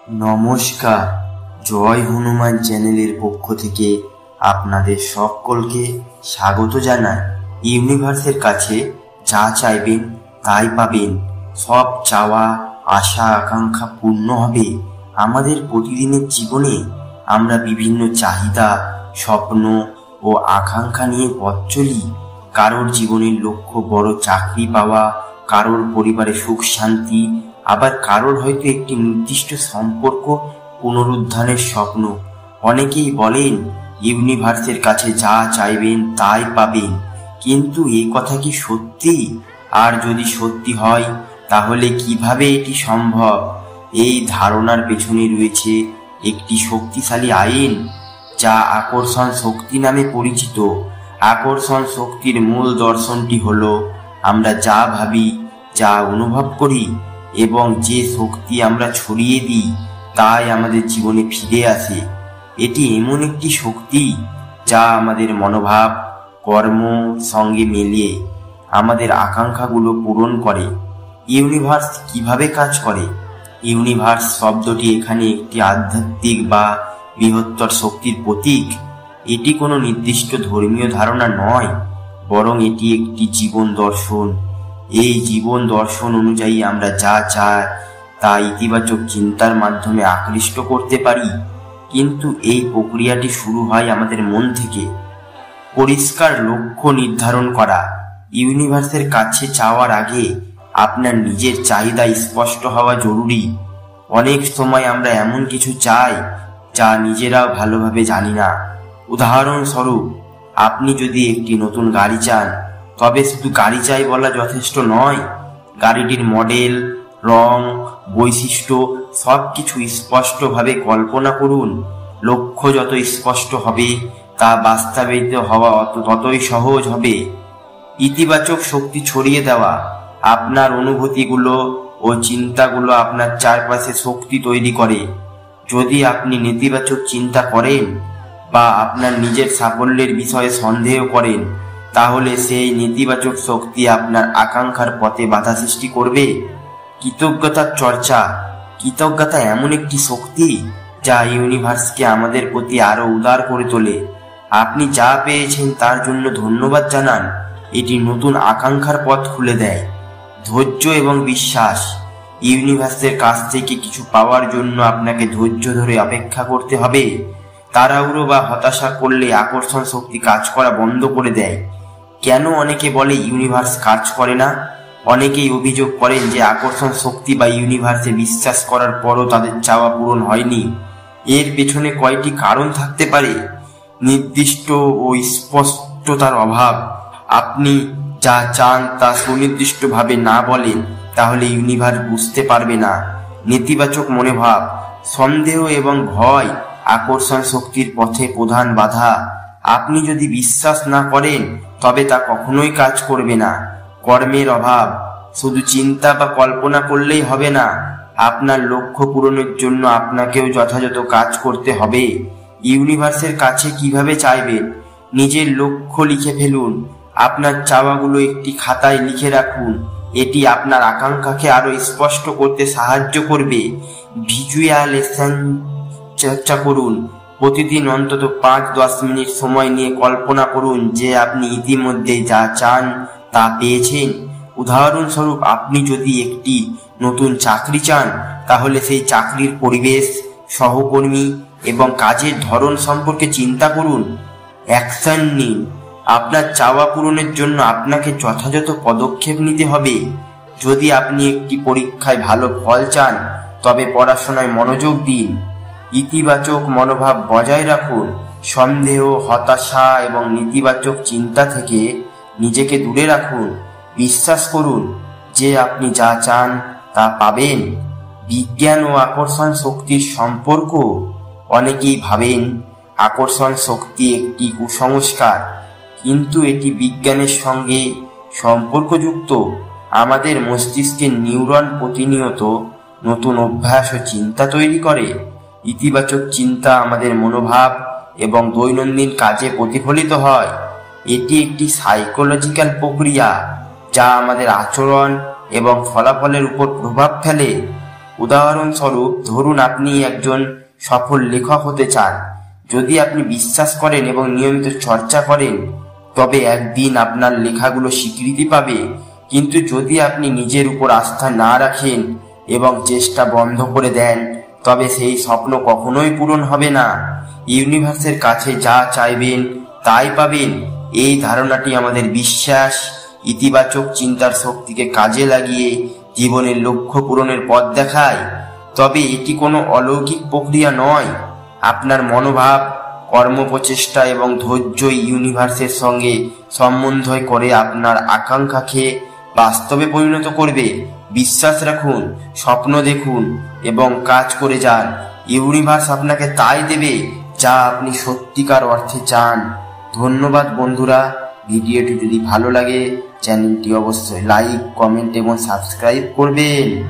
নমস্কার। জয় হনুমান চ্যানেলের পক্ষ থেকে আপনাদের সকলকে স্বাগত জানাই। ইউনিভার্সের কাছে যা চাইবেন তাই পাবেন। সব চাওয়া আশা আকাঙ্ক্ষা পূর্ণ হবে। আমাদের প্রতিদিনের জীবনে আমরা বিভিন্ন চাহিদা, স্বপ্ন ও আকাঙ্ক্ষা নিয়ে পথ চলি। কারোর জীবনের লক্ষ্য বড় চাকরি পাওয়া, কারোর পরিবারে সুখ শান্তি, আবার কারোর হয়তো একটি নির্দিষ্ট সম্পর্ক পুনরুদ্ধারের স্বপ্ন। অনেকেই বলেন ইউনিভার্সের কাছে যা চাইবেন তাই পাবেন, কিন্তু এই কথা কি সত্যি? আর যদি সত্যি হয় তাহলে কিভাবে এটি সম্ভব? এই ধারণার পেছনে রয়েছে একটি শক্তিশালী আইন, যা আকর্ষণ শক্তি নামে পরিচিত। আকর্ষণ শক্তির মূল দর্শনটি হলো আমরা যা ভাবি, যা অনুভব করি এবং যে শক্তি আমরা ছড়িয়ে দিই তাই আমাদের জীবনে ফিরে আসে। এটি এমন একটি শক্তি যা আমাদের মনোভাব, কর্ম সঙ্গে মিলিয়ে আমাদের আকাঙ্ক্ষাগুলো পূরণ করে। ইউনিভার্স কিভাবে কাজ করে? ইউনিভার্স শব্দটি এখানে একটি আধ্যাত্মিক বা বৃহত্তর শক্তির প্রতীক। এটি কোনো নির্দিষ্ট ধর্মীয় ধারণা নয়, বরং এটি একটি জীবন দর্শন। এই জীবন দর্শন অনুযায়ী আমরা যা চাই তা ইতিবাচক চিন্তার মাধ্যমে আকৃষ্ট করতে পারি। কিন্তু এই প্রক্রিয়াটি শুরু হয় আমাদের মন থেকে। পরিষ্কার লক্ষ্য নির্ধারণ করা। ইউনিভার্সের কাছে চাওয়ার আগে আপনার নিজের চাহিদা স্পষ্ট হওয়া জরুরি। অনেক সময় আমরা এমন কিছু চাই যা নিজেরাও ভালোভাবে জানি না। উদাহরণস্বরূপ, আপনি যদি একটি নতুন গাড়ি চান, তবে শুধু গাড়ি চাই বলা যথেষ্ট নয়। গাড়িটির মডেল, রং, বৈশিষ্ট্য সবকিছু স্পষ্টভাবে কল্পনা করুন। লক্ষ্য যত স্পষ্ট হবে তা বাস্তবায়িত হওয়া ততই সহজ হবে। ইতিবাচক শক্তি ছড়িয়ে দেওয়া। আপনার অনুভূতিগুলো ও চিন্তাগুলো আপনার চারপাশে শক্তি তৈরি করে। যদি আপনি নেতিবাচক চিন্তা করেন বা আপনার নিজের সাফল্যের বিষয়ে সন্দেহ করেন, তাহলে সেই নেতিবাচক শক্তি আপনার আকাঙ্ক্ষার পথে বাধা সৃষ্টি করবে। কৃতজ্ঞতার চর্চা। কৃতজ্ঞতা এমন একটি শক্তি যা ইউনিভার্সকে আমাদের প্রতি আরো উদার করে তোলে। আপনি যা পেয়েছেন তার জন্য ধন্যবাদ জানান। এটি নতুন আকাঙ্ক্ষার পথ খুলে দেয়। ধৈর্য এবং বিশ্বাস। ইউনিভার্সের কাছ থেকে কিছু পাওয়ার জন্য আপনাকে ধৈর্য ধরে অপেক্ষা করতে হবে। তাড়াহুড়ো বা হতাশা করলে আকর্ষণ শক্তি কাজ করা বন্ধ করে দেয়। কেন অনেকে বলে ইউনিভার্স কাজ করে না? অনেকেই অভিযোগ করেন যে আকর্ষণ শক্তি বা ইউনিভার্সে বিশ্বাস করার পরও তাদের চাওয়া পূরণ হয়নি। এর পেছনে কয়টি কারণ থাকতে পারে। নির্দিষ্ট ও স্পষ্টতার অভাব। আপনি যা চান তা সুনির্দিষ্টভাবে না বলেন, তাহলে ইউনিভার্স বুঝতে পারবে না। নেতিবাচক মনোভাব। সন্দেহ এবং ভয় আকর্ষণ শক্তির পথে প্রধান বাধা। আপনি যদি বিশ্বাস না করেন তবে তা কখনোই কাজ করবে না। কর্মের অভাব। শুধু চিন্তা বা কল্পনা করলেই হবে না, আপনার লক্ষ্য পূরণের জন্য আপনাকেও যথাযথ কাজ করতে হবে। ইউনিভার্সের কাছে কিভাবে চাইবেন? নিজের লক্ষ্য লিখে ফেলুন। আপনার চাওয়াগুলো একটি খাতায় লিখে রাখুন। এটি আপনার আকাঙ্ক্ষাকে আরো স্পষ্ট করতে সাহায্য করবে। ভিজুয়ালাইজেশন চর্চা করুন। প্রতিদিন অন্তত 5-10 মিনিট সময় নিয়ে কল্পনা করুন যে আপনি ইতিমধ্যে যা চান তা পেয়েছেন। উদাহরণস্বরূপ, আপনি যদি একটি নতুন চাকরি চান, তাহলে সেই চাকরির পরিবেশ, সহকর্মী এবং কাজের ধরন সম্পর্কে চিন্তা করুন। অ্যাকশন নিন। আপনার চাওয়া পূরণের জন্য আপনাকে যথাযথ পদক্ষেপ নিতে হবে। যদি আপনি একটি পরীক্ষায় ভালো ফল চান, তবে পড়াশোনায় মনোযোগ দিন। ইতিবাচক মনোভাব বজায় রাখুন। সন্দেহ, হতাশা এবং নেতিবাচক চিন্তা থেকে নিজেকে দূরে রাখুন। বিশ্বাস করুন যে আপনি যা চান তা পাবেন। বিজ্ঞান ও আকর্ষণ শক্তির সম্পর্ক। অনেকেই ভাবেন আকর্ষণ শক্তি একটি কুসংস্কার, কিন্তু এটি বিজ্ঞানের সঙ্গে সম্পর্কযুক্ত। আমাদের মস্তিষ্কের নিউরন প্রতিনিয়ত নতুন অভ্যাস ও চিন্তা তৈরি করে। ইতিবাচক চিন্তা আমাদের মনোভাব এবং দৈনন্দিন কাজে প্রতিফলিত হয়। এটি একটি সাইকোলজিক্যাল প্রক্রিয়া যা আমাদের আচরণ এবং ফলাফলের উপর প্রভাব ফেলে। উদাহরণস্বরূপ ধরুন আপনি একজন সফল লেখক হতে চান। যদি আপনি বিশ্বাস করেন এবং নিয়মিত চর্চা করেন তবে একদিন আপনার লেখাগুলো স্বীকৃতি পাবে। কিন্তু যদি আপনি নিজের উপর আস্থা না রাখেন এবং চেষ্টা বন্ধ করে দেন তবে সেই স্বপ্ন কখনোই পূরণ হবে না। ইউনিভার্সের কাছে যা চাইবেন তাই পাবেন, এই ধারণাটি আমাদের বিশ্বাস, ইতিবাচক চিন্তার শক্তিকে কাজে লাগিয়ে জীবনের লক্ষ্য পূরণের পথ দেখায়। তবে এটি কোনো অলৌকিক প্রক্রিয়া নয়। আপনার মনোভাব, কর্মপ্রচেষ্টা এবং ধৈর্যই ইউনিভার্সের সঙ্গে সমন্বয় করে আপনার আকাঙ্ক্ষাকে বাস্তবে পরিণত করবে। বিশ্বাস রাখুন, স্বপ্ন দেখুন এবং কাজ করে যান। ইউনিভার্স আপনাকে তাই দেবে যা আপনি সত্যিকার অর্থে চান। ধন্যবাদ বন্ধুরা। ভিডিওটি যদি ভালো লাগে চ্যানেলটি অবশ্যই লাইক, কমেন্ট এবং সাবস্ক্রাইব করবেন।